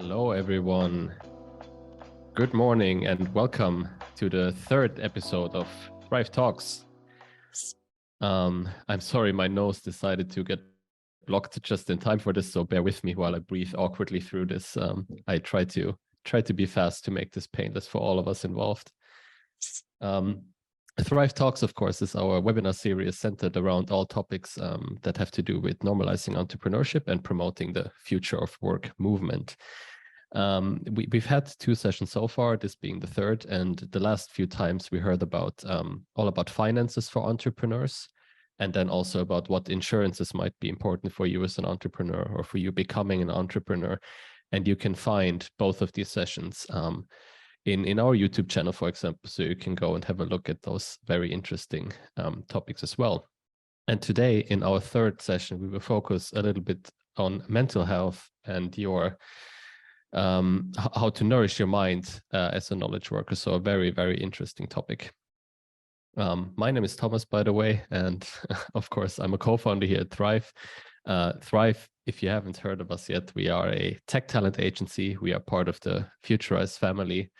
Hello, everyone. Good morning and welcome to the third episode of Thriv Talks. I'm sorry, my nose decided to get blocked just in time for this, so bear with me while I breathe awkwardly through this. I try to be fast to make this painless for all of us involved. Thriv Talks, of course, is our webinar series centered around all topics that have to do with normalizing entrepreneurship and promoting the future of work movement. We've had 2 sessions so far, this being the third, and the last few times we heard about all about finances for entrepreneurs, and then also about what insurances might be important for you as an entrepreneur or for you becoming an entrepreneur. And you can find both of these sessions in our YouTube channel, for example, so you can go and have a look at those very interesting topics as well. And today, in our third session, we will focus a little bit on mental health and your how to nourish your mind as a knowledge worker. So a very, very interesting topic. My name is Thomas, by the way, and of course, I'm a co-founder here at Thriv. Thriv, if you haven't heard of us yet, we are a tech talent agency. We are part of the Futurize family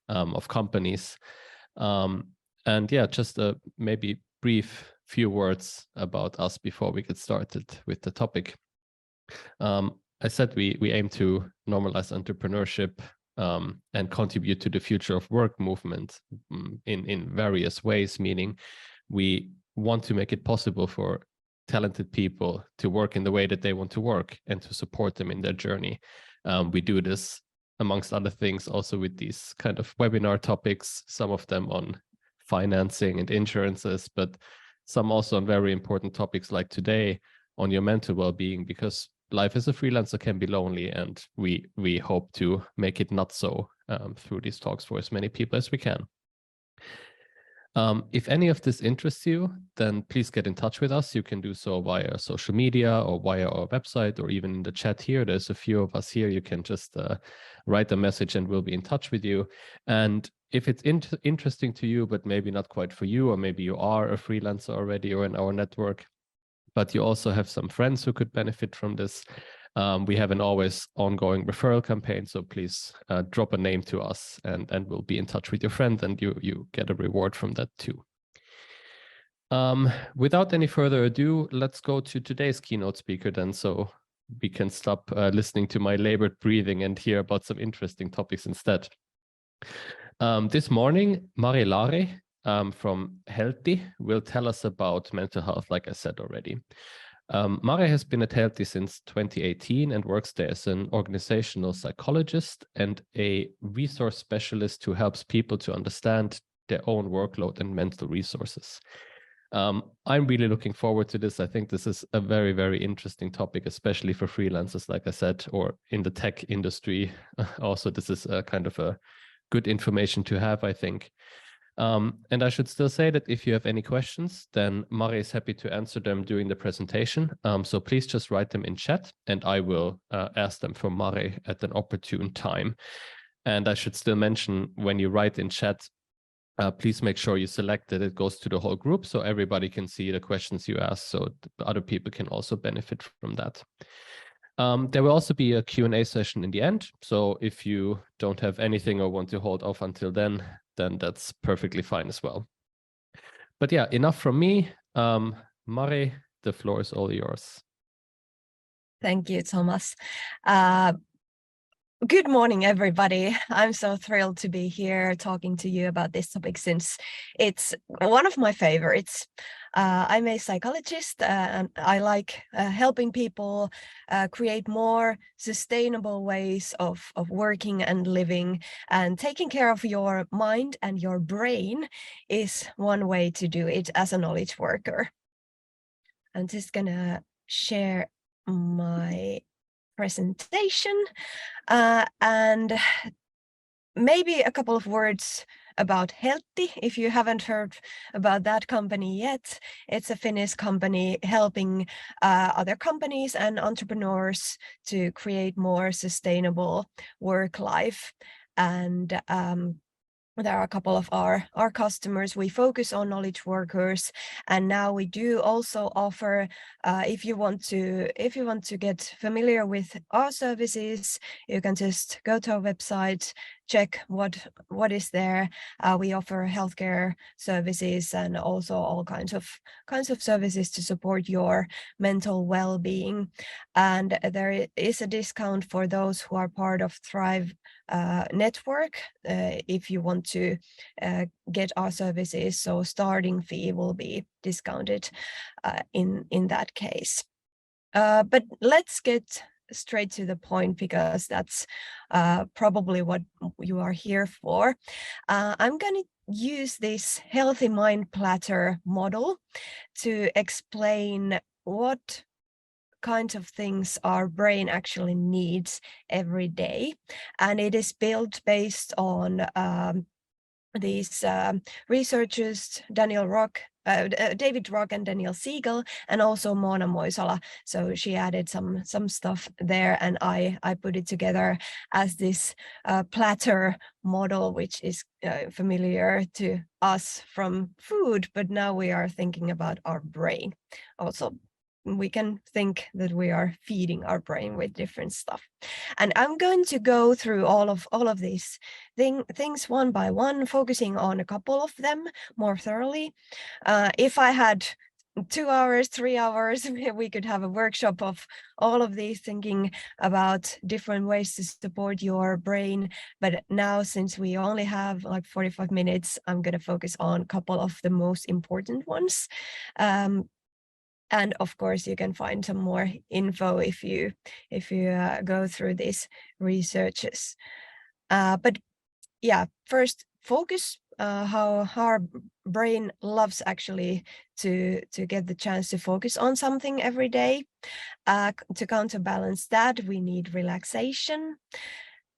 of companies. And yeah, just a maybe brief few words about us before we get started with the topic. I said we aim to normalize entrepreneurship and contribute to the future of work movement in various ways, meaning we want to make it possible for talented people to work in the way that they want to work and to support them in their journey. We do this, amongst other things, also with these kind of webinar topics, some of them on financing and insurances, but some also on very important topics like today on your mental well-being, because life as a freelancer can be lonely, and we hope to make it not so through these talks for as many people as we can. If any of this interests you, then please get in touch with us. You can do so via social media or via our website, or even in the chat here. There's a few of us here. You can just write a message and we'll be in touch with you. And if it's interesting to you, but maybe not quite for you, or maybe you are a freelancer already or in our network, but you also have some friends who could benefit from this, we have an always ongoing referral campaign. So please drop a name to us and we'll be in touch with your friend, and you get a reward from that too. Without any further ado, let's go to today's keynote speaker then, so we can stop listening to my labored breathing and hear about some interesting topics instead. This morning, Mari Laari from Heltti will tell us about mental health, like I said already. Mari has been at Heltti since 2018 and works there as an organisational psychologist and a resource specialist who helps people to understand their own workload and mental resources. I'm really looking forward to this. I think this is a very, very interesting topic, especially for freelancers, like I said, or in the tech industry. Also, this is a kind of a good information to have, I think. And I should still say that if you have any questions, then Mari is happy to answer them during the presentation. So please just write them in chat and I will ask them for Mari at an opportune time. And I should still mention, when you write in chat, please make sure you select that it goes to the whole group so everybody can see the questions you ask, so other people can also benefit from that. There will also be a Q&A session in the end. So if you don't have anything or want to hold off until then that's perfectly fine as well. But yeah, enough from me. Mari, the floor is all yours. Thank you, Thomas. Good morning, everybody. I'm so thrilled to be here talking to you about this topic, since it's one of my favorites. I'm a psychologist and I like helping people create more sustainable ways of working and living, and taking care of your mind and your brain is one way to do it as a knowledge worker. I'm just gonna share my presentation and maybe a couple of words about Heltti. If you haven't heard about that company yet, it's a Finnish company helping other companies and entrepreneurs to create more sustainable work life. And there are a couple of our customers. We focus on knowledge workers, and now we do also offer, if you want to get familiar with our services, you can just go to our website, check what is there. We offer healthcare services and also all kinds of services to support your mental well-being. And there is a discount for those who are part of Thriv network if you want to get our services. So starting fee will be discounted in that case. But let's get straight to the point, because that's probably what you are here for. I'm going to use this healthy mind platter model to explain what kinds of things our brain actually needs every day. And it is built based on these researchers, David Rock and Daniel Siegel, and also Mona Moisala. So she added some stuff there, and I put it together as this platter model, which is familiar to us from food, but now we are thinking about our brain. Also, we can think that we are feeding our brain with different stuff. And I'm going to go through all of these things one by one, focusing on a couple of them more thoroughly. If I had 2 hours, 3 hours, we could have a workshop of all of these, thinking about different ways to support your brain. But now, since we only have like 45 minutes, I'm going to focus on a couple of the most important ones. And of course, you can find some more info if you go through these researches. But yeah, first, focus. How our brain loves actually to get the chance to focus on something every day. To counterbalance that, we need relaxation.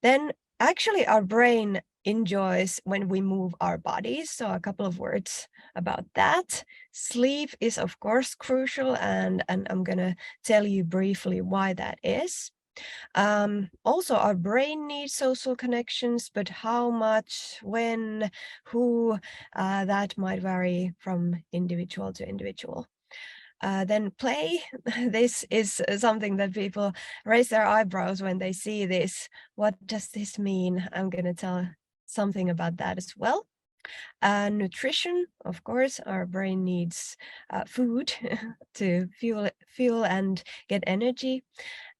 Then actually our brain enjoys when we move our bodies. So a couple of words about that. Sleep is of course crucial, and I'm gonna tell you briefly why that is. Also, our brain needs social connections, but how much, when, who, that might vary from individual to individual. Then play. This is something that people raise their eyebrows when they see this. What does this mean? I'm going to tell something about that as well. Nutrition, of course, our brain needs food to fuel and get energy.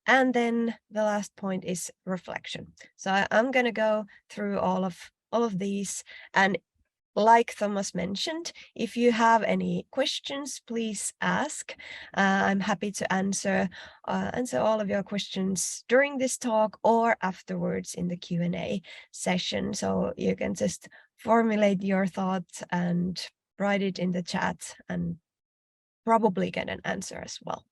And then the last point is reflection. So I'm going to go through all of these, and like Thomas mentioned, if you have any questions, please ask. I'm happy to answer all of your questions during this talk or afterwards in the Q&A session. So you can just formulate your thoughts and write it in the chat, and probably get an answer as well.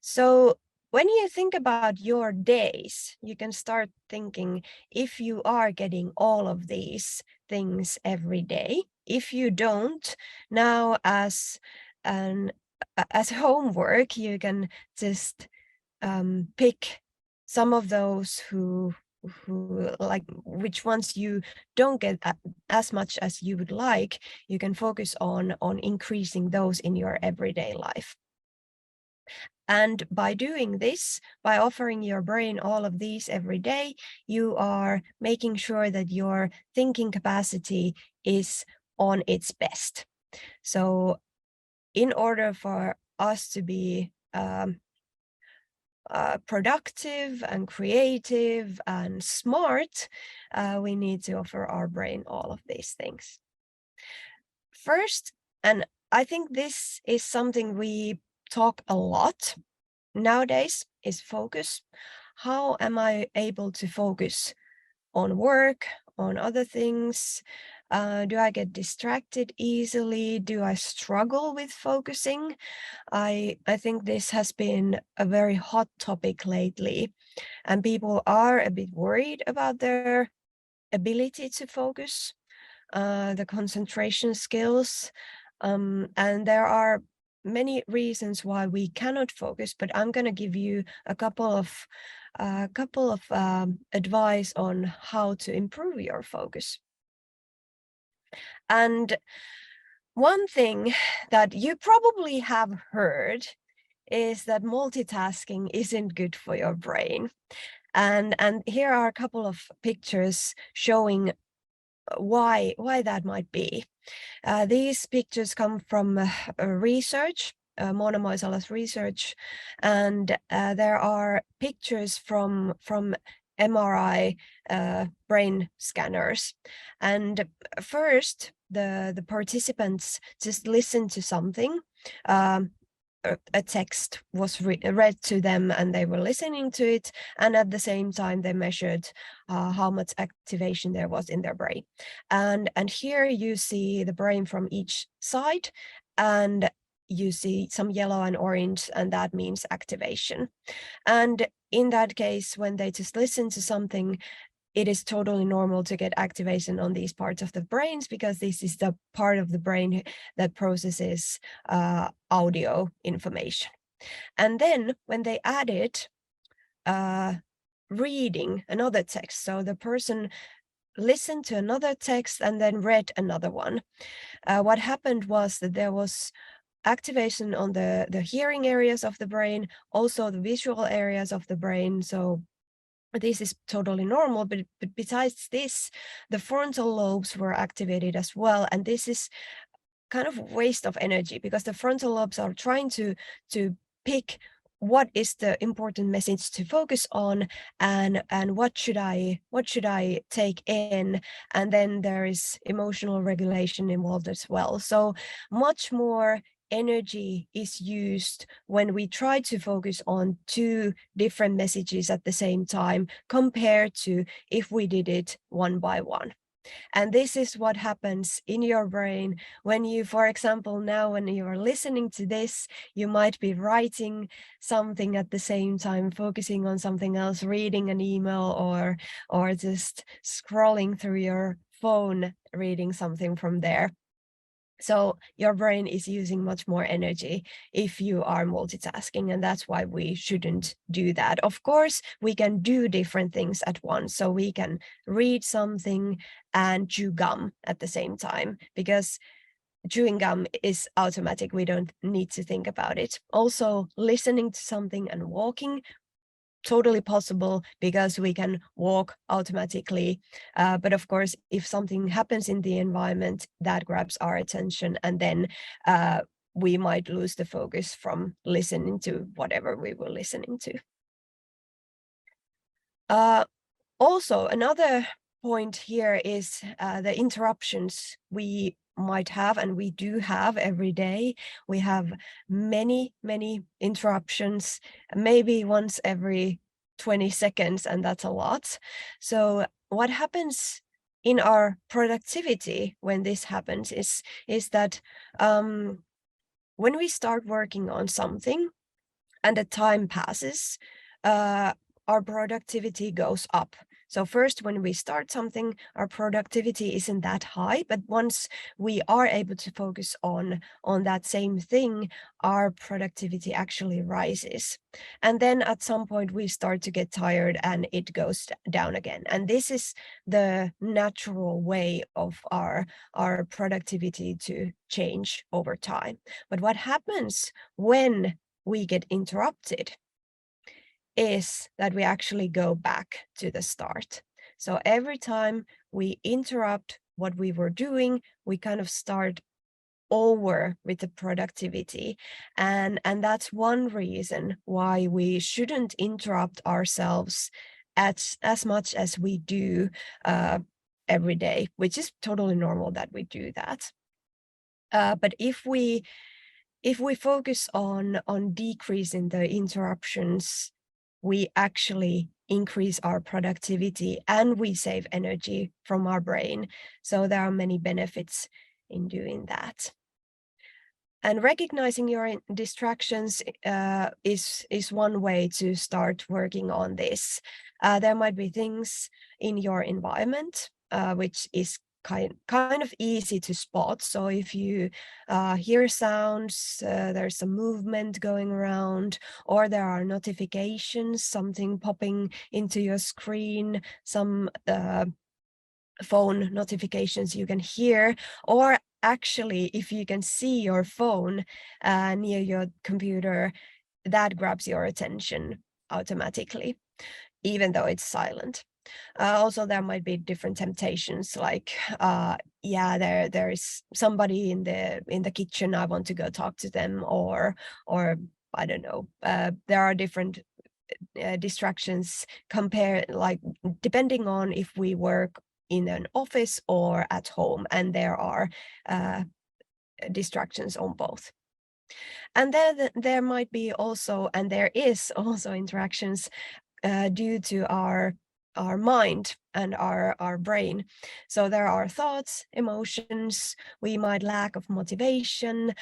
So when you think about your days, you can start thinking if you are getting all of these things every day. If you don't, now as homework, you can just pick some of those who like which ones you don't get as much as you would like. You can focus on increasing those in your everyday life. And by doing this, by offering your brain all of these every day, you are making sure that your thinking capacity is on its best. So in order for us to be productive and creative and smart, we need to offer our brain all of these things. First, and I think this is something we talk a lot nowadays, is focus. How am I able to focus on work, on other things? Do I get distracted easily? Do I struggle with focusing? I think this has been a very hot topic lately, and people are a bit worried about their ability to focus, the concentration skills, and there are many reasons why we cannot focus, but I'm going to give you a couple of advice on how to improve your focus. And one thing that you probably have heard is that multitasking isn't good for your brain. And here are a couple of pictures showing why that might be. These pictures come from research, Mona Moisala's research, and there are pictures from MRI brain scanners. And first, the participants just listened to something. A text was read to them and they were listening to it, and at the same time they measured how much activation there was in their brain. And here you see the brain from each side, and you see some yellow and orange, and that means activation. And in that case, when they just listen to something, it is totally normal to get activation on these parts of the brains, because this is the part of the brain that processes audio information. And then when they added reading another text, so the person listened to another text and then read another one, what happened was that there was activation on the hearing areas of the brain, also the visual areas of the brain. So this is totally normal, but besides this, the frontal lobes were activated as well. And this is kind of waste of energy, because the frontal lobes are trying to pick what is the important message to focus on, and what should I take in. And then there is emotional regulation involved as well. So much more energy is used when we try to focus on two different messages at the same time, compared to if we did it one by one. And this is what happens in your brain when you, for example, now when you're listening to this, you might be writing something at the same time, focusing on something else, reading an email, or just scrolling through your phone, reading something from there. So your brain is using much more energy if you are multitasking, and that's why we shouldn't do that. Of course, we can do different things at once. So we can read something and chew gum at the same time, because chewing gum is automatic. We don't need to think about it. Also, listening to something and walking, totally possible, because we can walk automatically. But of course, if something happens in the environment that grabs our attention, and then we might lose the focus from listening to whatever we were listening to. Also, another point here is the interruptions we might have, and we do have every day. We have many interruptions, maybe once every 20 seconds, and that's a lot. So what happens in our productivity when this happens is that when we start working on something and the time passes, our productivity goes up. So first, when we start something, our productivity isn't that high, but once we are able to focus on that same thing, our productivity actually rises. And then at some point we start to get tired and it goes down again. And this is the natural way of our productivity to change over time. But what happens when we get interrupted is that we actually go back to the start. So every time we interrupt what we were doing, we kind of start over with the productivity. And that's one reason why we shouldn't interrupt ourselves as much as we do every day, which is totally normal that we do that. But if we focus on decreasing the interruptions, we actually increase our productivity and we save energy from our brain. So there are many benefits in doing that. And recognizing your distractions is one way to start working on this. There might be things in your environment which is kind of easy to spot. So if you hear sounds, there's some movement going around, or there are notifications, something popping into your screen, some phone notifications you can hear, or actually if you can see your phone near your computer, that grabs your attention automatically, even though it's silent. Also, there might be different temptations, like there is somebody in the kitchen, I want to go talk to them, or I don't know, there are different distractions like depending on if we work in an office or at home, and there are distractions on both. And then there might be also, and there is also, interactions due to our mind and our brain. So there are thoughts, emotions, we might lack of motivation,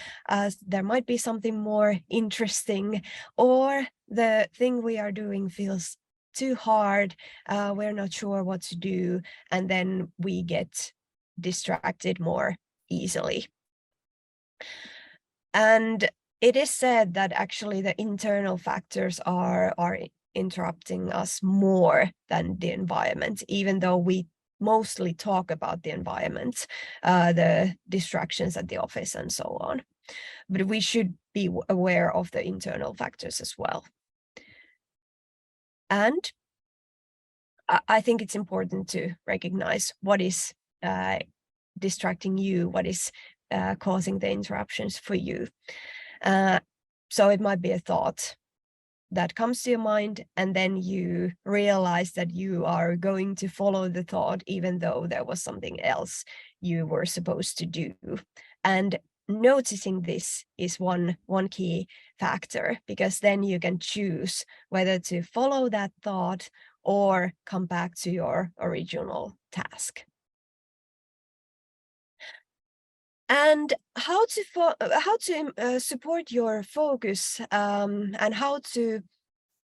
there might be something more interesting, or the thing we are doing feels too hard, we're not sure what to do, and then we get distracted more easily. And it is said that actually the internal factors are interrupting us more than the environment, even though we mostly talk about the environment, the distractions at the office and so on. But we should be aware of the internal factors as well. And I think it's important to recognize what is distracting you, what is causing the interruptions for you. So it might be a thought that comes to your mind, and then you realize that you are going to follow the thought even though there was something else you were supposed to do. And noticing this is one key factor, because then you can choose whether to follow that thought or come back to your original task. And how to support your focus, and how to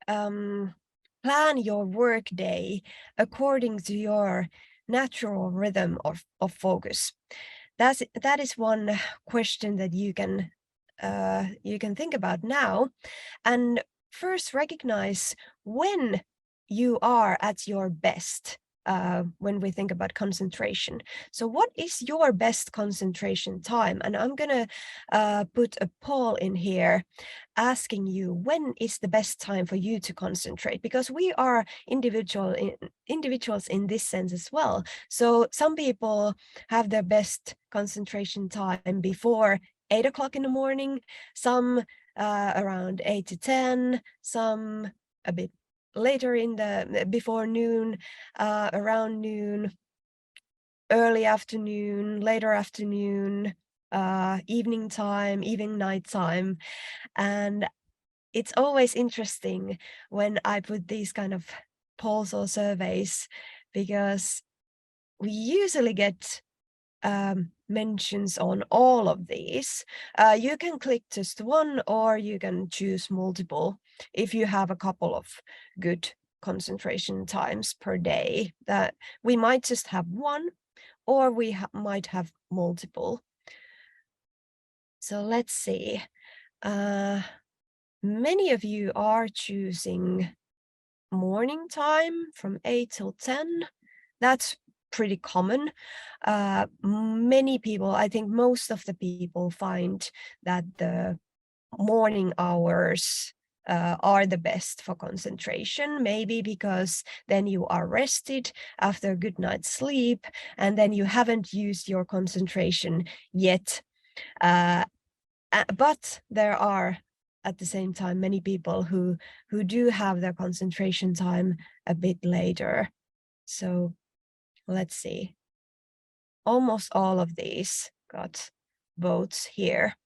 plan your work day according to your natural rhythm of focus. That is one question that you can think about now. And first, recognize when you are at your best. When we think about concentration. So what is your best concentration time? And I'm going to put a poll in here asking you, when is the best time for you to concentrate? Because we are individuals in this sense as well. So some people have their best concentration time before 8 o'clock in the morning, some around 8 to 10, some a bit later before noon, around noon, early afternoon, later afternoon, evening time, evening night time. And it's always interesting when I put these kind of polls or surveys, because we usually get mentions on all of these. You can click just one, or you can choose multiple if you have a couple of good concentration times per day. That we might just have one, or we might have multiple. So let's see. Many of you are choosing morning time from 8 till 10. That's pretty common. Many people, I think most of the people, find that the morning hours are the best for concentration, maybe because then you are rested after a good night's sleep, and then you haven't used your concentration yet. But there are, at the same time, many people who do have their concentration time a bit later. So let's see. Almost all of these got votes here.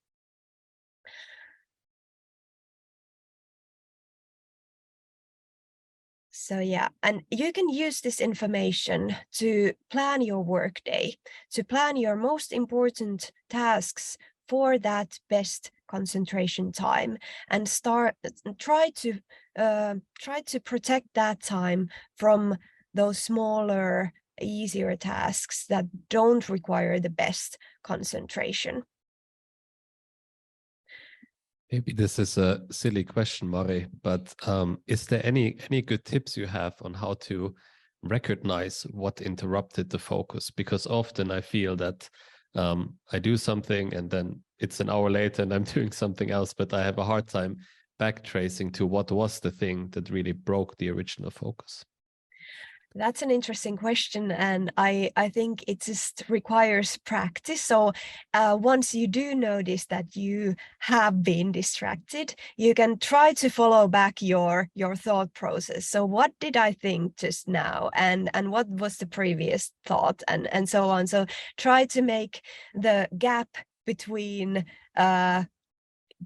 So yeah, and you can use this information to plan your workday, to plan your most important tasks for that best concentration time, and try to protect that time from those smaller, easier tasks that don't require the best concentration. Maybe this is a silly question, Mari, but is there any good tips you have on how to recognize what interrupted the focus, because often I feel that I do something and then it's an hour later and I'm doing something else, but I have a hard time backtracing to what was the thing that really broke the original focus. That's an interesting question, and I think it just requires practice. So once you do notice that you have been distracted, you can try to follow back your thought process. So what did I think just now, and what was the previous thought, and so on. So try to make the gap between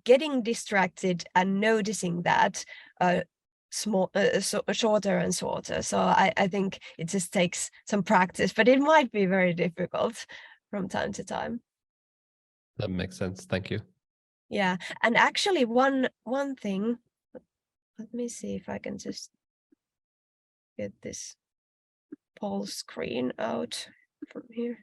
getting distracted and noticing that shorter and shorter. So I think it just takes some practice, but it might be very difficult from time to time. That makes sense. Thank you. Yeah, and actually one thing, let me see if I can just get this poll screen out from here.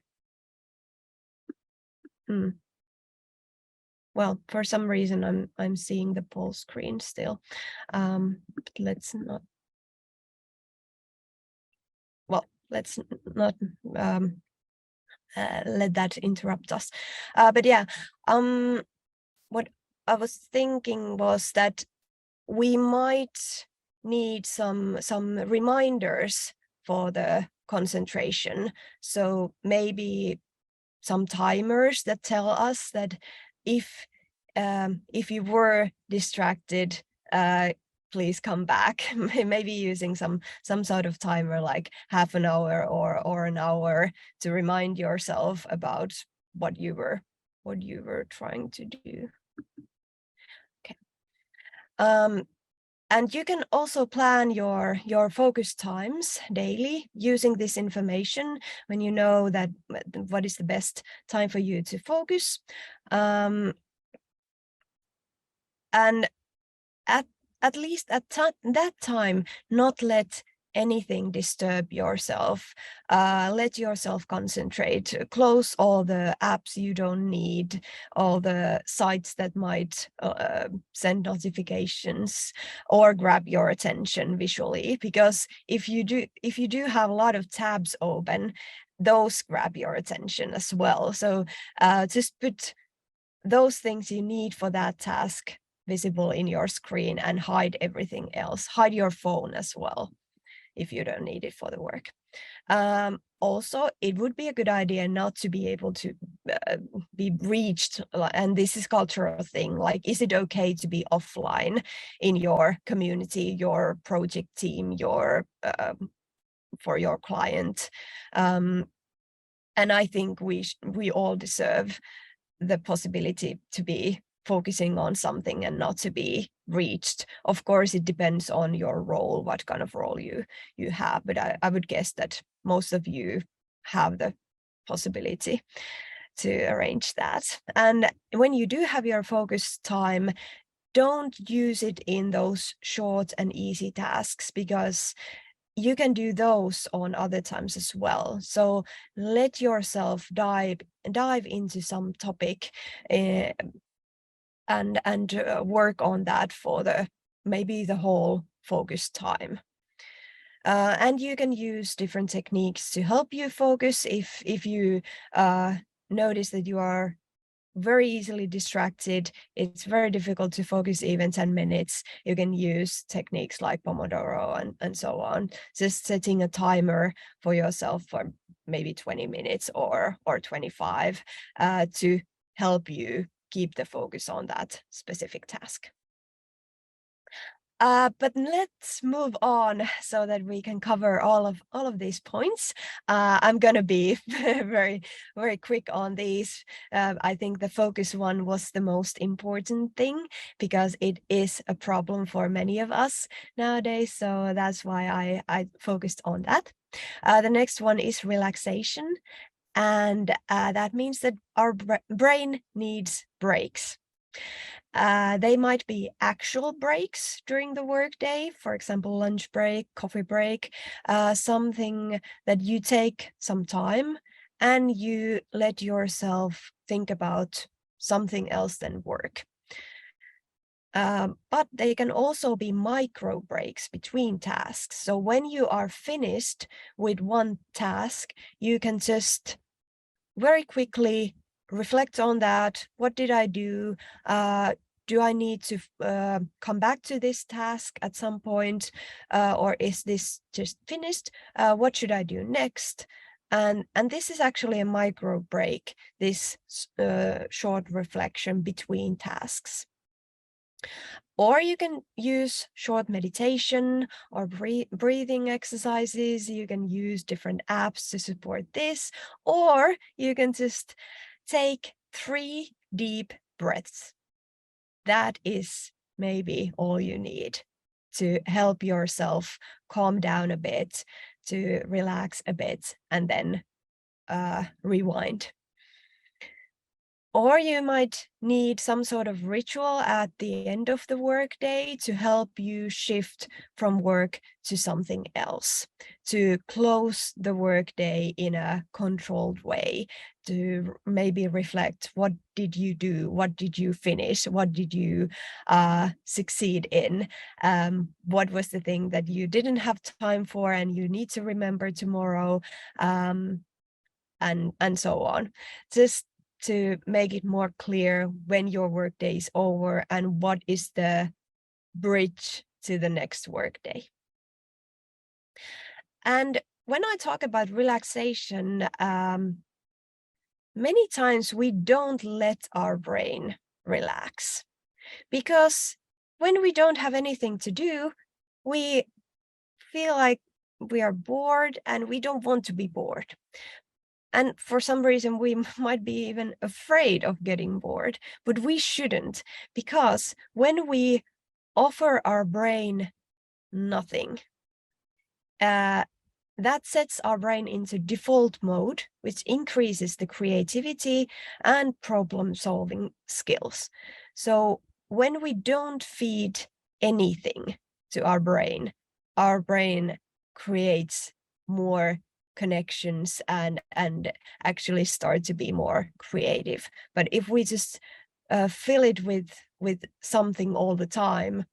Well, for some reason I'm seeing the poll screen still. But let's not let that interrupt us. But yeah, what I was thinking was that we might need some reminders for the concentration. So maybe some timers that tell us that if you were distracted, please come back. Maybe using some sort of timer, like half an hour or an hour, to remind yourself about what you were trying to do. Okay. And you can also plan your focus times daily using this information when you know that what is the best time for you to focus. And at least at that time, not let anything disturb yourself. Let yourself concentrate. Close all the apps you don't need, all the sites that might send notifications or grab your attention visually. Because if you do have a lot of tabs open, those grab your attention as well. So just put those things you need for that task visible in your screen and hide everything else. Hide your phone as well if you don't need it for the work. Also, it would be a good idea not to be able to be reached, and this is a cultural thing, like, is it okay to be offline in your community, your project team, for your client? And I think we all deserve the possibility to be focusing on something and not to be reached. Of course, it depends on your role, what kind of role you have, but I would guess that most of you have the possibility to arrange that. And when you do have your focus time, don't use it in those short and easy tasks, because you can do those on other times as well. So let yourself dive into some topic and work on that for maybe the whole focus time. And you can use different techniques to help you focus. If you notice that you are very easily distracted, it's very difficult to focus even 10 minutes, you can use techniques like Pomodoro and so on. Just setting a timer for yourself for maybe 20 minutes or 25 to help you keep the focus on that specific task. But let's move on so that we can cover all of these points. I'm going to be very, very quick on these. I think the focus one was the most important thing, because it is a problem for many of us nowadays. So that's why I focused on that. The next one is relaxation. And that means that our brain needs breaks. They might be actual breaks during the workday, for example, lunch break, coffee break, something that you take some time and you let yourself think about something else than work. but they can also be micro breaks between tasks. So when you are finished with one task, you can just very quickly reflect on that. What did I do? Do I need to come back to this task at some point? Or is this just finished? What should I do next? And this is actually a micro break, this short reflection between tasks. Or you can use short meditation or breathing exercises. You can use different apps to support this, or you can just take 3 deep breaths. That is maybe all you need to help yourself calm down a bit, to relax a bit, and then rewind. Or you might need some sort of ritual at the end of the workday to help you shift from work to something else, to close the workday in a controlled way, to maybe reflect, what did you do? What did you finish? What did you succeed in? What was the thing that you didn't have time for and you need to remember tomorrow? And so on. Just to make it more clear when your workday is over and what is the bridge to the next workday. And when I talk about relaxation, many times we don't let our brain relax, because when we don't have anything to do, we feel like we are bored and we don't want to be bored. And for some reason, we might be even afraid of getting bored, but we shouldn't, because when we offer our brain nothing, that sets our brain into default mode, which increases the creativity and problem-solving skills. So when we don't feed anything to our brain creates more connections and actually start to be more creative. But if we just fill it with something all the time,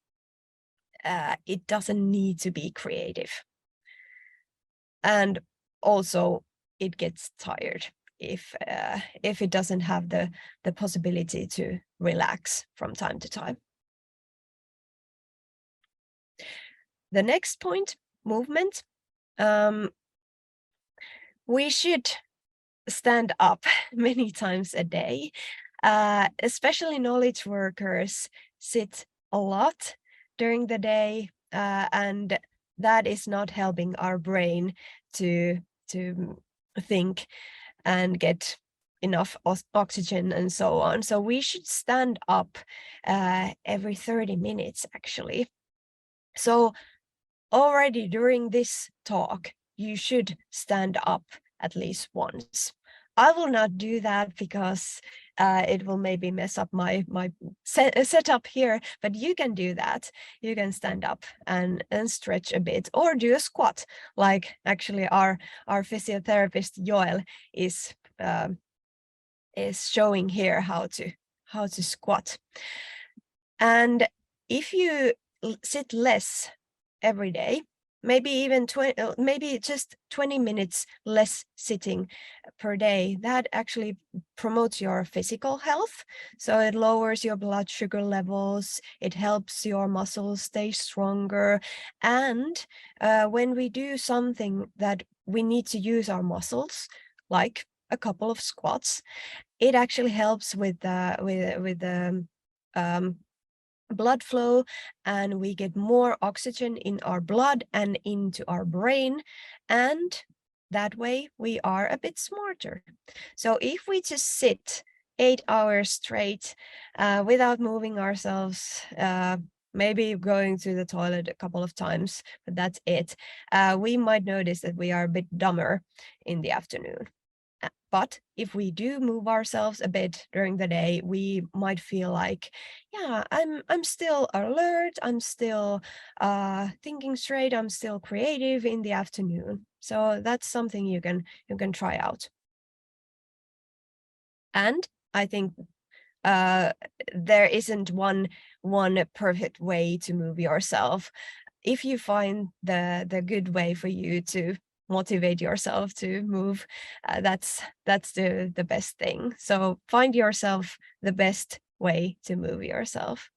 it doesn't need to be creative. And also it gets tired if it doesn't have the possibility to relax from time to time. The next point, movement. We should stand up many times a day. Especially knowledge workers sit a lot during the day, and that is not helping our brain to think and get enough oxygen and so on. So we should stand up every 30 minutes, actually. So already during this talk, you should stand up at least once. I will not do that because it will maybe mess up my setup here, but you can do that. You can stand up and stretch a bit, or do a squat, like actually our physiotherapist Joel is showing here how to squat. And if you sit less every day, maybe even maybe just 20 minutes less sitting per day, that actually promotes your physical health. So it lowers your blood sugar levels, it helps your muscles stay stronger. And when we do something that we need to use our muscles, like a couple of squats, it actually helps with the blood flow, and we get more oxygen in our blood and into our brain, and that way we are a bit smarter. So if we just sit 8 hours straight without moving ourselves, maybe going to the toilet a couple of times, but that's it, we might notice that we are a bit dumber in the afternoon. But if we do move ourselves a bit during the day, we might feel like, yeah, I'm still alert, I'm still thinking straight, I'm still creative in the afternoon. So that's something you can try out. And I think there isn't one one perfect way to move yourself. If you find the good way for you to motivate yourself to move, that's the best thing. So find yourself the best way to move yourself.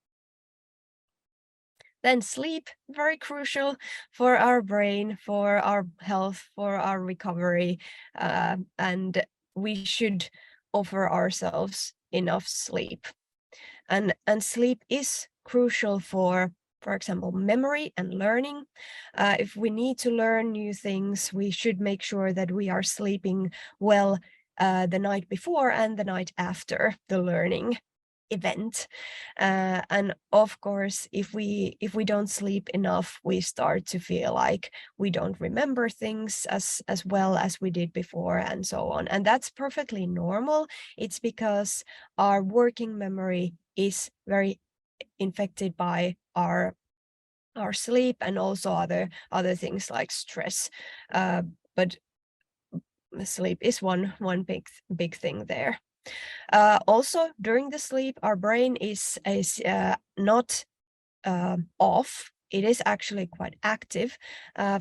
Then sleep, very crucial for our brain, for our health, for our recovery, and we should offer ourselves enough sleep. And sleep is crucial for example, memory and learning. If we need to learn new things, we should make sure that we are sleeping well the night before and the night after the learning event. And of course, if we don't sleep enough, we start to feel like we don't remember things as well as we did before, and so on. And that's perfectly normal. It's because our working memory is very infected by our sleep, and also other things like stress. But sleep is one big thing there. Also, during the sleep, our brain is not off. It is actually quite active.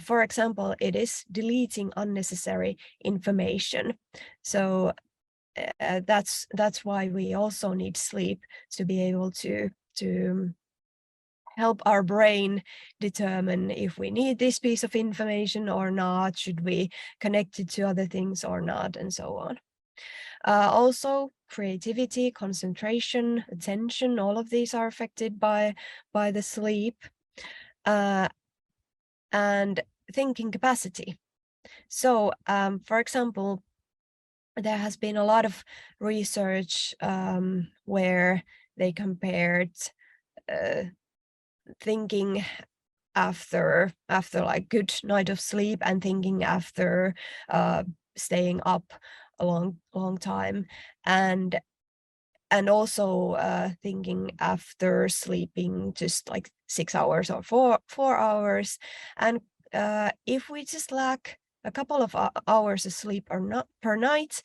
For example, it is deleting unnecessary information. So that's why we also need sleep, to be able to help our brain determine if we need this piece of information or not, should we connect it to other things or not, and so on. Also, creativity, concentration, attention, all of these are affected by the sleep. And thinking capacity. So, for example, there has been a lot of research where they compared thinking after like good night of sleep and thinking after staying up a long time, and also thinking after sleeping just like 6 hours or 4 hours. And if we just lack a couple of hours of sleep or not per night,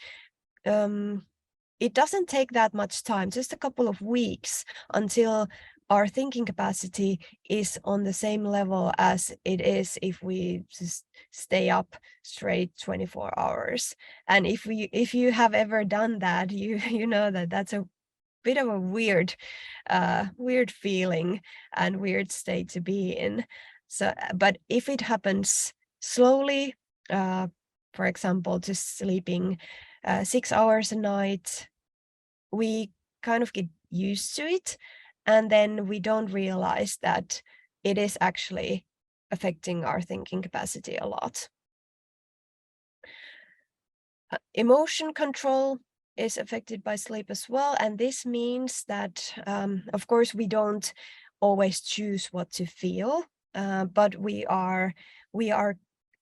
it doesn't take that much time, just a couple of weeks, until our thinking capacity is on the same level as it is if we just stay up straight 24 hours. And if you have ever done that, you know that that's a bit of a weird feeling and weird state to be in. So, but if it happens slowly, for example, just sleeping 6 hours a night, we kind of get used to it, and then we don't realize that it is actually affecting our thinking capacity a lot. Emotion control is affected by sleep as well, and this means that, of course, we don't always choose what to feel, but we are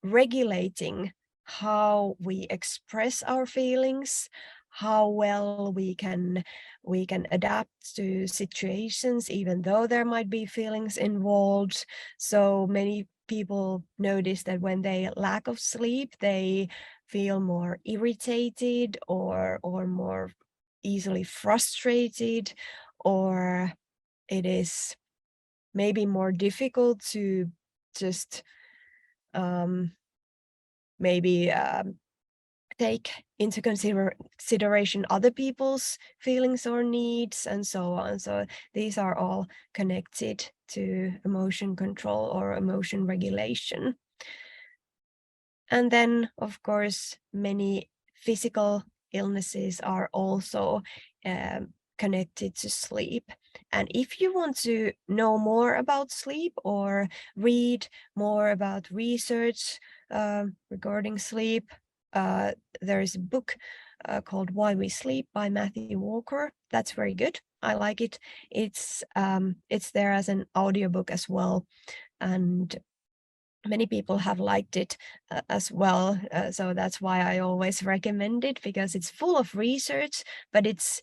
regulating how we express our feelings, how well we can adapt to situations, even though there might be feelings involved. So many people notice that when they lack of sleep, they feel more irritated or more easily frustrated, or it is maybe more difficult to just maybe take into consideration other people's feelings or needs, and so on. So these are all connected to emotion control or emotion regulation. And then, of course, many physical illnesses are also connected to sleep. And if you want to know more about sleep or read more about research regarding sleep, there is a book called Why We Sleep by Matthew Walker. That's very good. I like it. It's there as an audiobook as well, and many people have liked it as well. So that's why I always recommend it, because it's full of research, but it's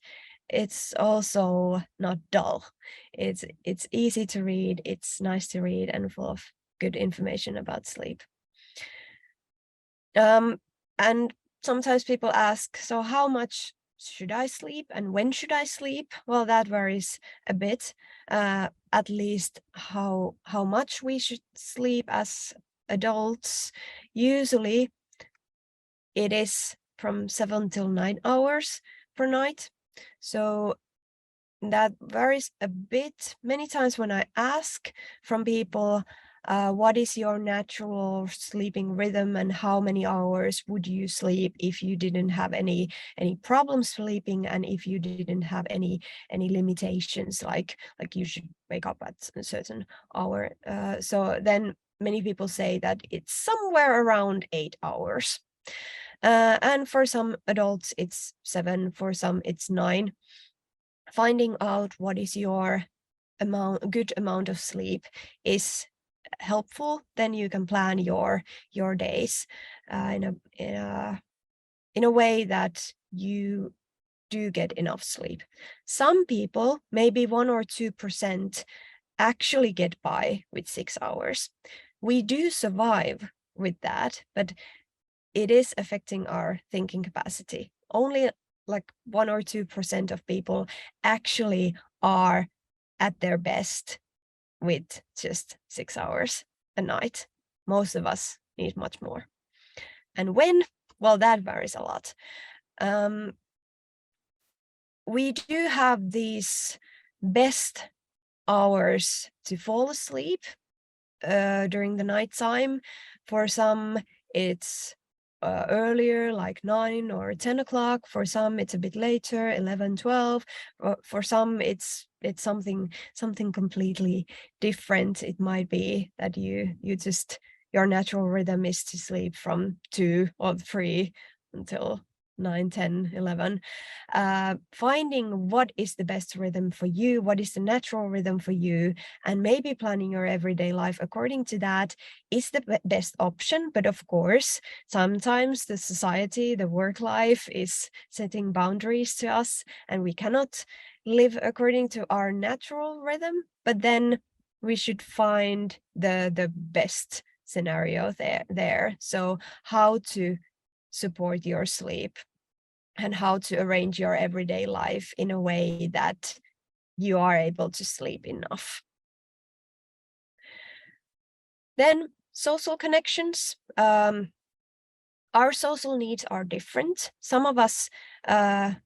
also not dull. It's easy to read, it's nice to read, and full of good information about sleep. And sometimes people ask, so how much should I sleep and when should I sleep? Well, that varies a bit, at least how much we should sleep as adults. Usually it is from 7 till 9 hours per night. So that varies a bit. Many times when I ask from people, what is your natural sleeping rhythm and how many hours would you sleep if you didn't have any problems sleeping, and if you didn't have any limitations, like you should wake up at a certain hour. So then many people say that it's somewhere around 8 hours. And for some adults it's 7, for some it's 9. Finding out what is your good amount of sleep is helpful. Then you can plan your days in a way that you do get enough sleep. Some people, maybe 1 or 2%, actually get by with 6 hours. We do survive with that, but it is affecting our thinking capacity. Only like 1 or 2% of people actually are at their best with just 6 hours a night. Most of us need much more. And when? Well, that varies a lot. We do have these best hours to fall asleep during the nighttime. For some, it's earlier, like 9 or 10 o'clock. For some, it's a bit later, 11, 12. For some, it's something completely different. It might be that you just, your natural rhythm is to sleep from 2 or 3 until 9, 10, 11. Finding what is the best rhythm for you, what is the natural rhythm for you, and maybe planning your everyday life according to that is the best option. But of course, sometimes the society, the work life is setting boundaries to us, and we cannot live according to our natural rhythm. But then we should find the best scenario there. So how to support your sleep and how to arrange your everyday life in a way that you are able to sleep enough. Then social connections. Our social needs are different. Some of us, I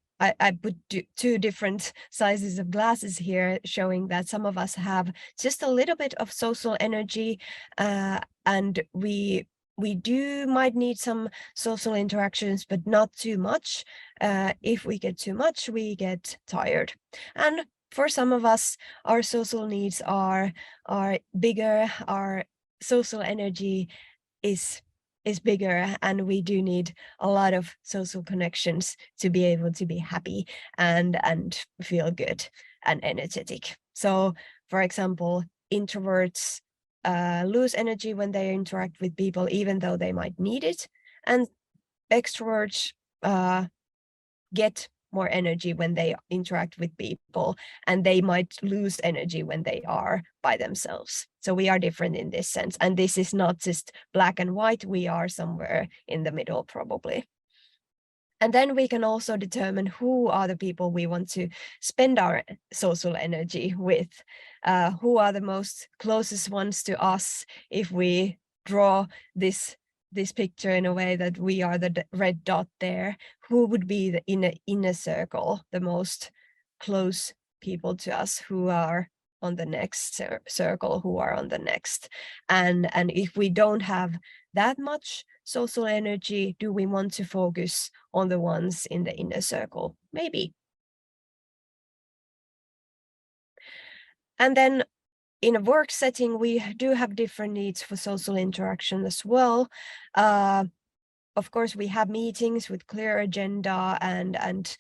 put 2 different sizes of glasses here, showing that some of us have just a little bit of social energy, and we might need some social interactions, but not too much. If we get too much, we get tired. And for some of us, our social needs are bigger. Our social energy is bigger, and we do need a lot of social connections to be able to be happy and feel good and energetic. So, for example, introverts lose energy when they interact with people, even though they might need it, and extroverts get more energy when they interact with people, and they might lose energy when they are by themselves. So we are different in this sense, and this is not just black and white. We are somewhere in the middle, probably. And then we can also determine who are the people we want to spend our social energy with, who are the most closest ones to us. If we draw this picture in a way that we are the red dot there, who would be the inner circle, the most close people to us, who are on the next circle, who are on the next. And if we don't have that much social energy, do we want to focus on the ones in the inner circle? Maybe. And then in a work setting, we do have different needs for social interaction as well. Of course, we have meetings with clear agenda, and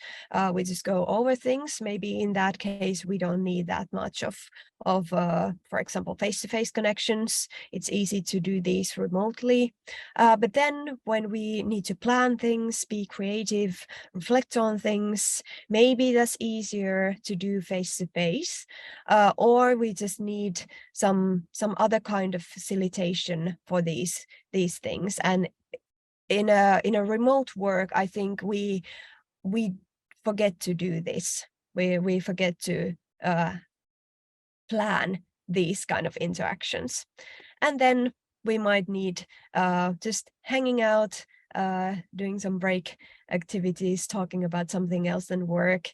we just go over things. Maybe in that case, we don't need that much of for example, face-to-face connections. It's easy to do these remotely. But then when we need to plan things, be creative, reflect on things, maybe that's easier to do face-to-face, or we just need some other kind of facilitation for these things. And in a remote work, I think we forget to do this. We forget to plan these kind of interactions. And then we might need just hanging out, doing some break activities, talking about something else than work,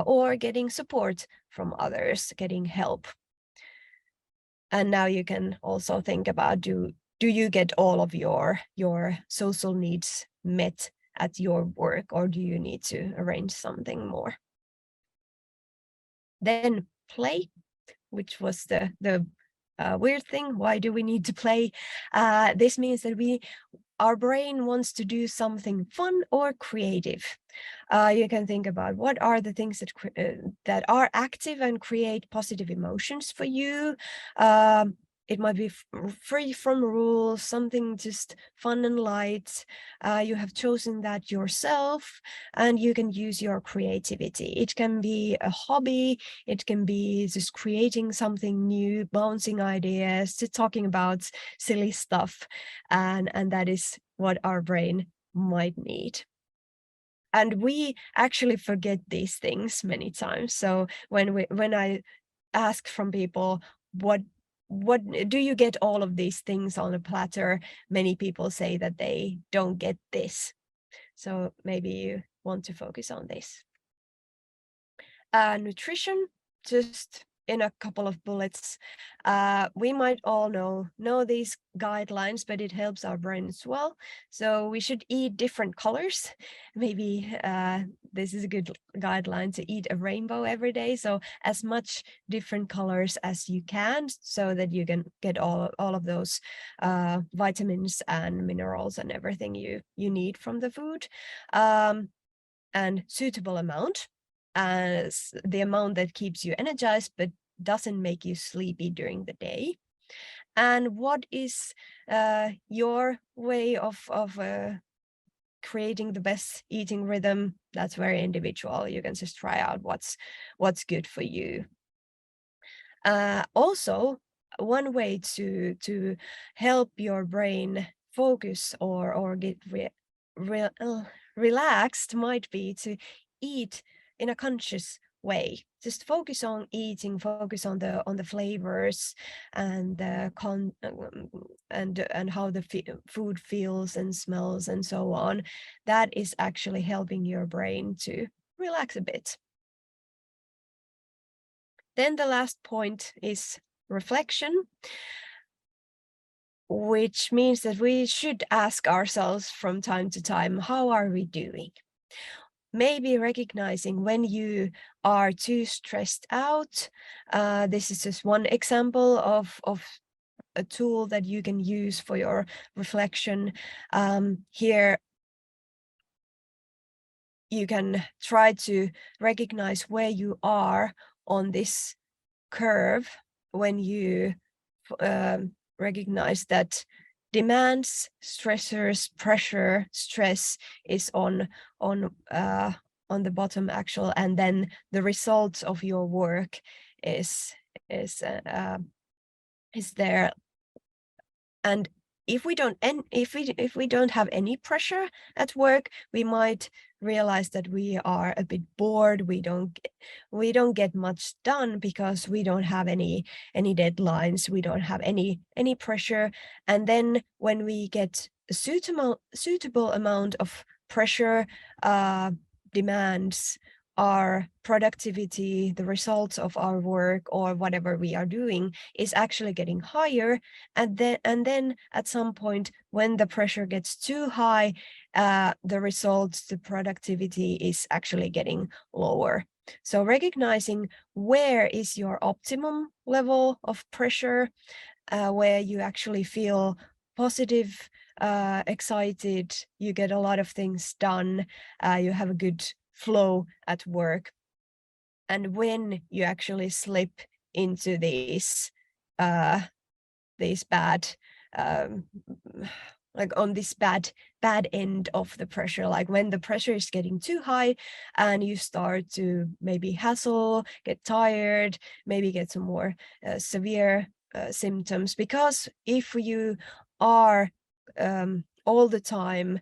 or getting support from others, getting help. And now you can also think about, do you get all of your social needs met at your work, or do you need to arrange something more? Then play, which was the weird thing. Why do we need to play? This means that our brain wants to do something fun or creative. You can think about what are the things that are active and create positive emotions for you. It might be free from rules, something just fun and light. You have chosen that yourself, and you can use your creativity. It can be a hobby. It can be just creating something new, bouncing ideas, to talking about silly stuff. And that is what our brain might need. And we actually forget these things many times. So when I ask from people, what do you get all of these things on a platter? Many people say that they don't get this. So maybe you want to focus on this. Nutrition, just in a couple of bullets. We might all know these guidelines, but it helps our brain as well. So we should eat different colors. Maybe this is a good guideline to eat a rainbow every day. So as much different colors as you can, so that you can get all of those vitamins and minerals and everything you need from the food. And suitable amount, as the amount that keeps you energized but doesn't make you sleepy during the day. And what is your way of creating the best eating rhythm? That's very individual. You can just try out what's good for you. Also, one way to help your brain focus or get relaxed might be to eat in a conscious way. Just focus on eating, focus on the flavors and and how the food feels and smells and so on. That is actually helping your brain to relax a bit. Then the last point is reflection, which means that we should ask ourselves from time to time, how are we doing? Maybe recognizing when you are too stressed out. This is just one example of a tool that you can use for your reflection. Here, you can try to recognize where you are on this curve when you recognize that demands, stressors, pressure, stress is on the bottom actual, and then the results of your work is there. And if we don't have any pressure at work, we might realize that we are a bit bored. We don't get much done because we don't have any deadlines. We don't have any pressure. And then when we get a suitable amount of pressure, demands, our productivity, the results of our work or whatever we are doing is actually getting higher. And then at some point, when the pressure gets too high, the results, the productivity is actually getting lower. So recognizing where is your optimum level of pressure, where you actually feel positive, excited, you get a lot of things done, you have a good flow at work. And when you actually slip into these bad, like on this bad end of the pressure, like when the pressure is getting too high and you start to maybe hassle, get tired, maybe get some more severe symptoms. Because if you are all the time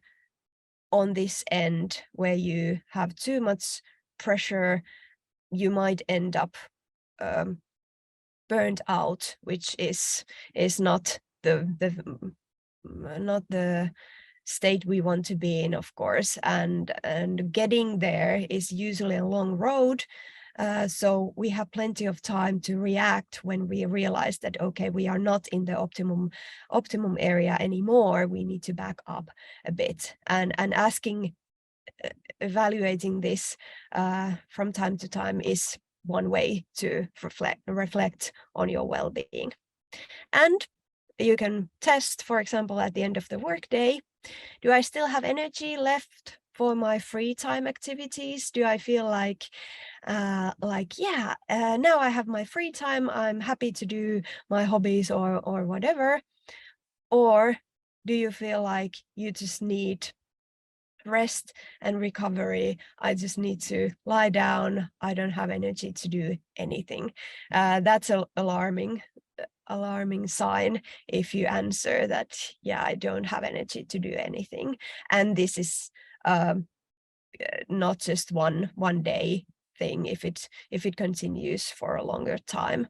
on this end where you have too much pressure, you might end up burned out, which is not not the state we want to be in, of course, and getting there is usually a long road. So we have plenty of time to react when we realize that, okay, we are not in the optimum area anymore. We need to back up a bit, and evaluating this from time to time is one way to reflect on your well-being. And you can test, for example, at the end of the workday, do I still have energy left for my free time activities? Do I feel like yeah, now I have my free time, I'm happy to do my hobbies or whatever? Or do you feel like you just need rest and recovery? I just need to lie down, I don't have energy to do anything. That's an alarming sign if you answer that, yeah, I don't have energy to do anything. And this is not just one day thing. If it continues for a longer time,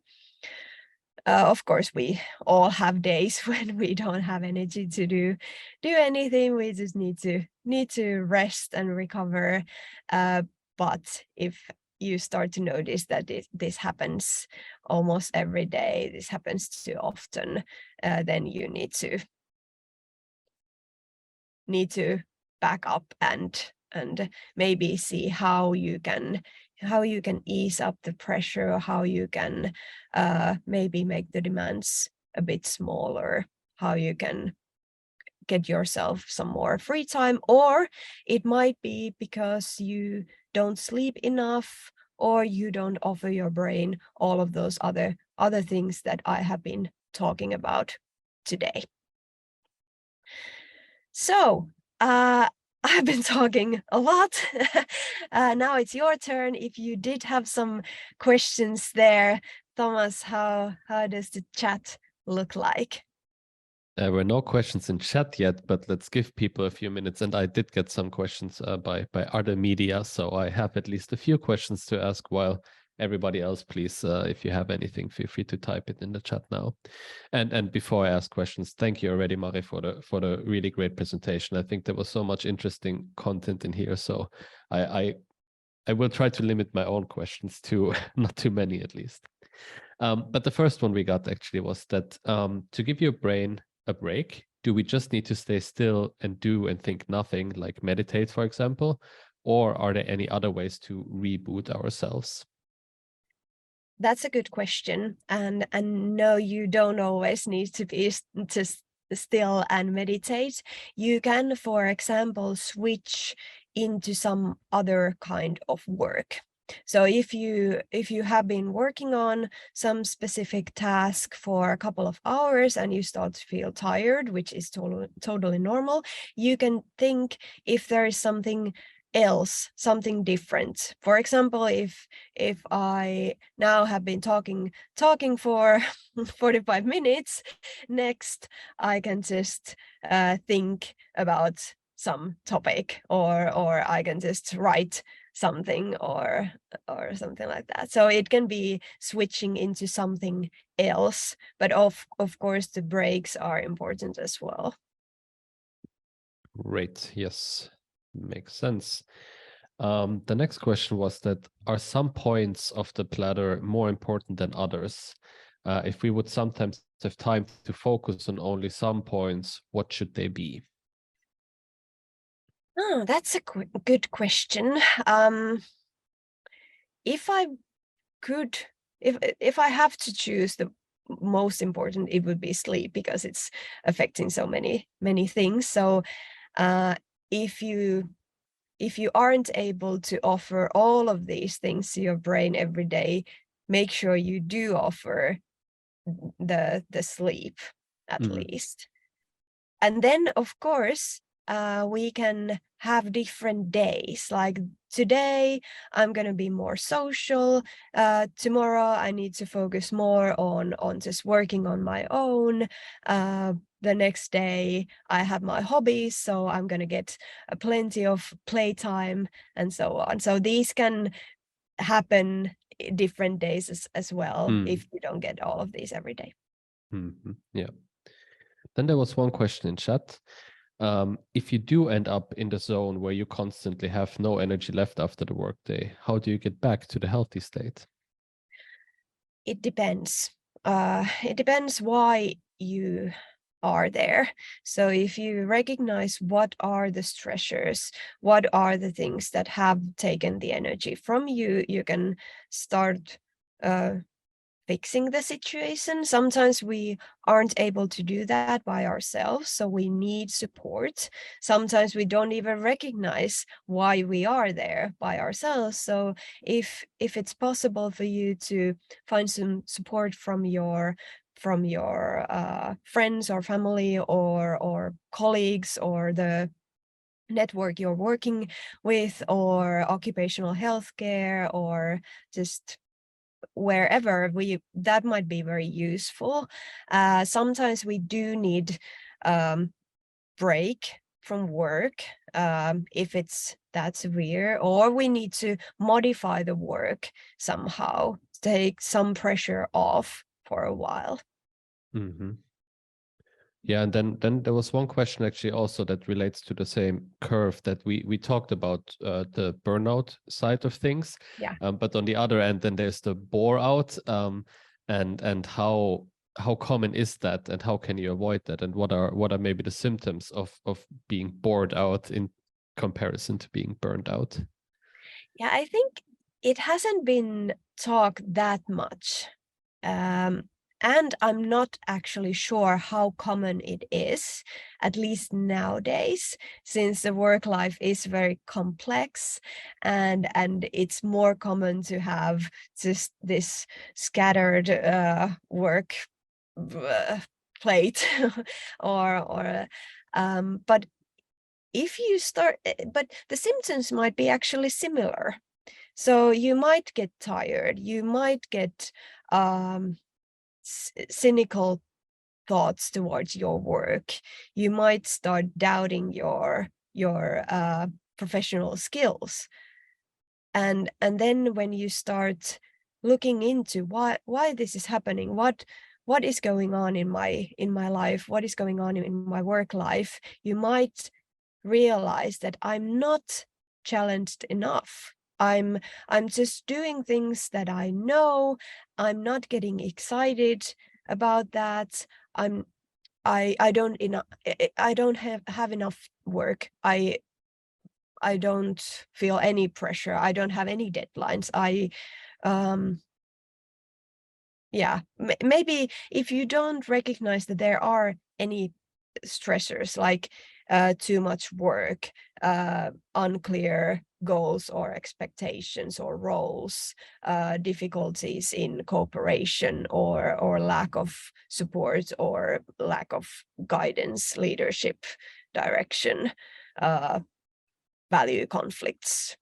of course we all have days when we don't have energy to do anything. We just need to rest and recover. But if you start to notice that this happens almost every day, this happens too often, then you need to back up and maybe see how you can ease up the pressure, how you can maybe make the demands a bit smaller, how you can get yourself some more free time. Or it might be because you don't sleep enough, or you don't offer your brain all of those other things that I have been talking about today. So I've been talking a lot. Now it's your turn. If you did have some questions there, Thomas, how does the chat look like? There were no questions in chat yet, but let's give people a few minutes. And I did get some questions by other media, so I have at least a few questions to ask, while everybody else, please, if you have anything, feel free to type it in the chat now. And before I ask questions, thank you already, Mari, for the really great presentation. I think there was so much interesting content in here, so I will try to limit my own questions to not too many at least. But the first one we got actually was that to give your brain a break, do we just need to stay still and do and think nothing, like meditate, for example? Or are there any other ways to reboot ourselves? That's a good question. And no, you don't always need to be still and meditate. You can, for example, switch into some other kind of work. So if you have been working on some specific task for a couple of hours and you start to feel tired, which is totally normal, you can think if there is something else, something different. For example, if I now have been talking for 45 minutes, next I can just think about some topic, or I can just write something or something like that. So it can be switching into something else, but of course the breaks are important as well. Great. Yes, makes sense. The next question was that, are some points of the platter more important than others? If we would sometimes have time to focus on only some points, what should they be? Oh, that's a good question. If I could, if I have to choose the most important, it would be sleep, because it's affecting so many things. So if you aren't able to offer all of these things to your brain every day, make sure you do offer the sleep at least. And then, of course, we can have different days. Like today, I'm going to be more social. Tomorrow, I need to focus more on just working on my own. The next day, I have my hobbies, so I'm going to get plenty of playtime and so on. So these can happen different days as well if you don't get all of these every day. Yeah. Then there was one question in chat. If you do end up in the zone where you constantly have no energy left after the workday, how do you get back to the healthy state? It depends. It depends why you are there. So if you recognize what are the stressors, what are the things that have taken the energy from you, you can start fixing the situation. Sometimes we aren't able to do that by ourselves, so we need support. Sometimes we don't even recognize why we are there by ourselves. So if it's possible for you to find some support from your friends or family or colleagues or the network you're working with or occupational health care or just wherever, that might be very useful. Sometimes we do need break from work if it's that severe, or we need to modify the work somehow, take some pressure off for a while. Yeah, and then there was one question actually also that relates to the same curve that we talked about, the burnout side of things. Yeah. But on the other end, then there's the bore out, and how common is that, and how can you avoid that, and what are maybe the symptoms of being bored out in comparison to being burned out? Yeah, I think it hasn't been talked that much. And I'm not actually sure how common it is, at least nowadays, since the work life is very complex and it's more common to have just this scattered work plate but if you start, but the symptoms might be actually similar. So you might get tired, you might get cynical thoughts towards your work, you might start doubting your professional skills, and then when you start looking into why this is happening, what is going on in my life, what is going on in my work life, you might realize that I'm not challenged enough. I'm just doing things that I know. I'm not getting excited about that. I don't have enough work. I don't feel any pressure. I don't have any deadlines. Maybe if you don't recognize that there are any stressors like too much work, unclear goals or expectations or roles, difficulties in cooperation or lack of support or lack of guidance, leadership, direction, value conflicts.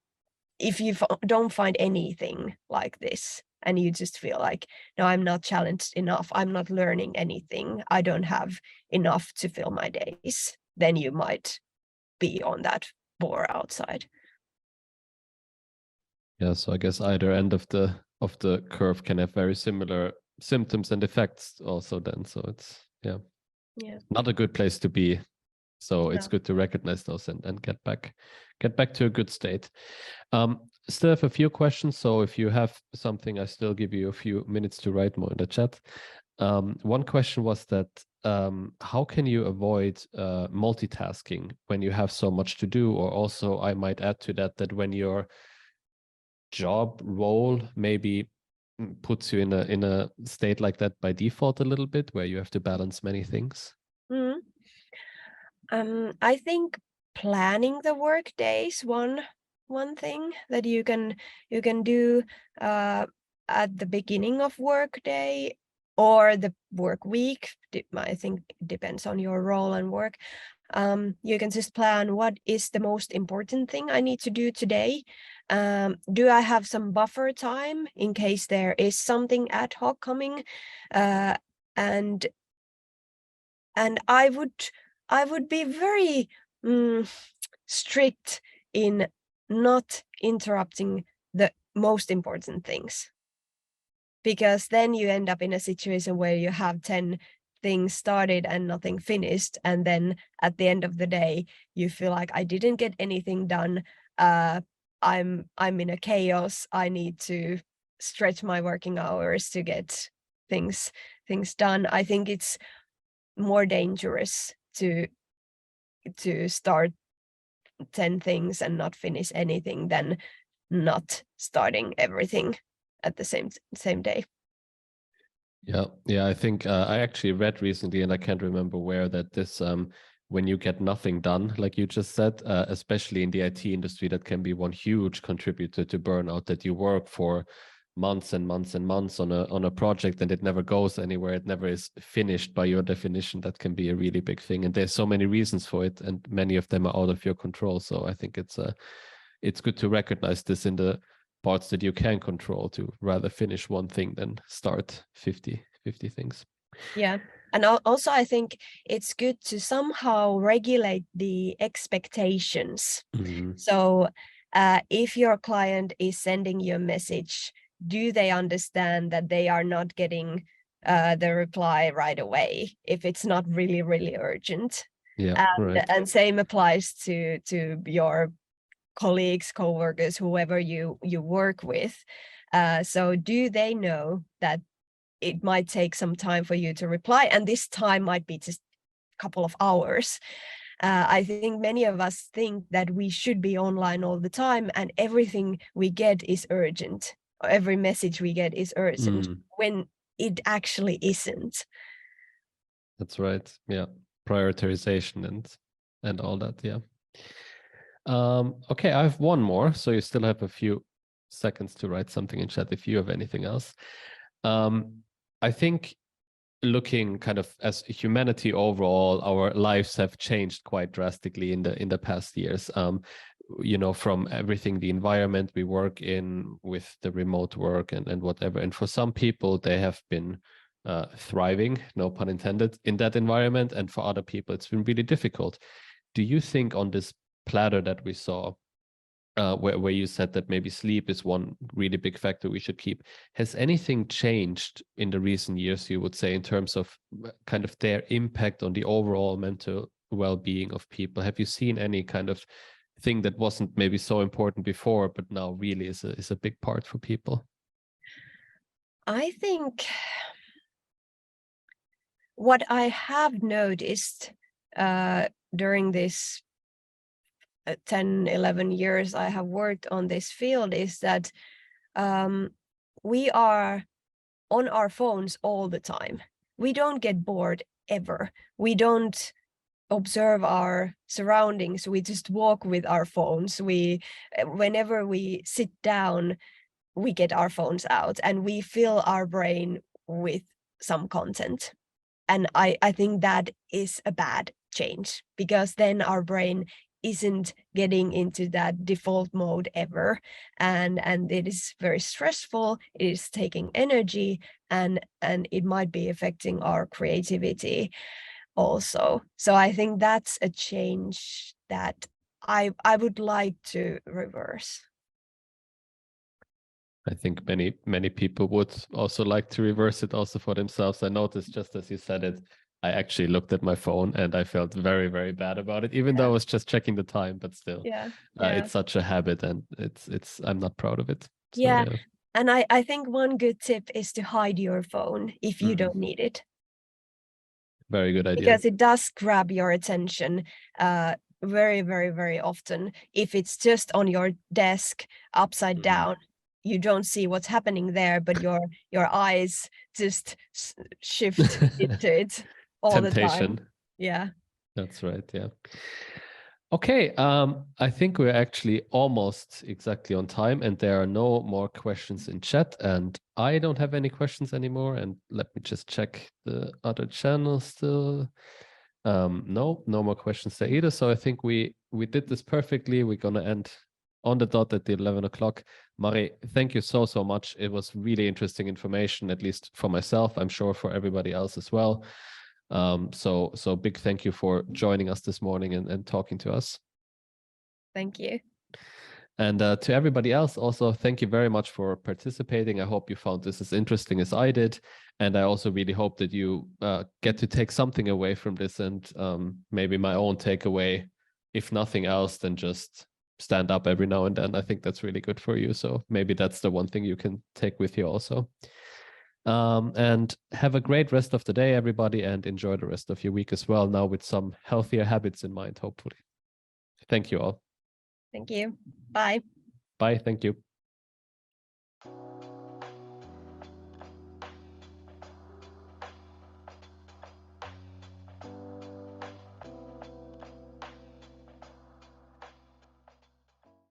If you don't find anything like this, and you just feel like, no, I'm not challenged enough, I'm not learning anything, I don't have enough to fill my days, then you might be on that bore outside. Yeah, so I guess either end of the curve can have very similar symptoms and effects also then. So it's not a good place to be. So it's good to recognize those and get back to a good state. Still have a few questions. So if you have something, I still give you a few minutes to write more in the chat. One question was that how can you avoid multitasking when you have so much to do? Or also, I might add to that when your job role maybe puts you in a state like that by default a little bit, where you have to balance many things. I think planning the work days, one thing that you can do at the beginning of work day or the work week. I think it depends on your role and work. You can just plan what is the most important thing I need to do today. Do I have some buffer time in case there is something ad hoc coming? And I would be very strict in not interrupting the most important things, because then you end up in a situation where you have 10 things started and nothing finished, and then at the end of the day you feel like I didn't get anything done. I'm in a chaos. I need to stretch my working hours to get things done. I think it's more dangerous to start 10 things and not finish anything than not starting everything at the same day. Yeah. I think I actually read recently, and I can't remember where, that this when you get nothing done, like you just said, especially in the IT industry, that can be one huge contributor to burnout. That you work for months and months and months on a project and it never goes anywhere, it never is finished by your definition. That can be a really big thing, and there's so many reasons for it, and many of them are out of your control. So I think it's good to recognize this in the parts that you can control, to rather finish one thing than start 50 things. Yeah. And also I think it's good to somehow regulate the expectations. Mm-hmm. So if your client is sending you a message, do they understand that they are not getting the reply right away if it's not really, really urgent? Yeah, right. And same applies to your colleagues, co-workers, whoever you work with. So do they know that it might take some time for you to reply, and this time might be just a couple of hours? I think many of us think that we should be online all the time and everything we get is urgent, or every message we get is urgent, when it actually isn't. That's right. Yeah, prioritization and all that. Yeah. Okay, I have one more, so you still have a few seconds to write something in chat if you have anything else. I think, looking kind of as humanity overall, our lives have changed quite drastically in the past years. From everything, the environment we work in with the remote work and whatever. And for some people, they have been thriving, no pun intended, in that environment. And for other people, it's been really difficult. Do you think on this platter that we saw, where you said that maybe sleep is one really big factor we should keep, has anything changed in the recent years, you would say, in terms of kind of their impact on the overall mental well-being of people? Have you seen any kind of thing that wasn't maybe so important before, but now really is a big part for people? I think what I have noticed during this 10, 11 years I have worked on this field is that we are on our phones all the time. We don't get bored ever. We don't observe our surroundings. We just walk with our phones. Whenever we sit down, we get our phones out and we fill our brain with some content. And I think that is a bad change, because then our brain isn't getting into that default mode ever, and it is very stressful. It is taking energy, and it might be affecting our creativity also. So I think that's a change that I would like to reverse. I think many people would also like to reverse it also for themselves. I noticed, just as you said it, I actually looked at my phone and I felt very, very bad about it, even though I was just checking the time, but still, it's such a habit, and I'm not proud of it. So, yeah. And I think one good tip is to hide your phone if you don't need it. Very good idea. Because it does grab your attention very, very, very often. If it's just on your desk upside down, you don't see what's happening there, but your eyes just shift into it all Temptation. the time. Yeah. That's right. Yeah. Okay. I think we're actually almost exactly on time, and there are no more questions in chat, and I don't have any questions anymore. And let me just check the other channel still. No more questions there either. So I think we did this perfectly. We're gonna end on the dot at the 11 o'clock. Mari, thank you so much. It was really interesting information, at least for myself. I'm sure for everybody else as well. So big thank you for joining us this morning and talking to us. Thank you. And to everybody else, also, thank you very much for participating. I hope you found this as interesting as I did. And I also really hope that you get to take something away from this, and maybe my own takeaway, if nothing else, then just stand up every now and then. I think that's really good for you. So maybe that's the one thing you can take with you also. And have a great rest of the day, everybody, and enjoy the rest of your week as well, now with some healthier habits in mind, hopefully. Thank you all. Thank you. Bye. Bye. Thank you.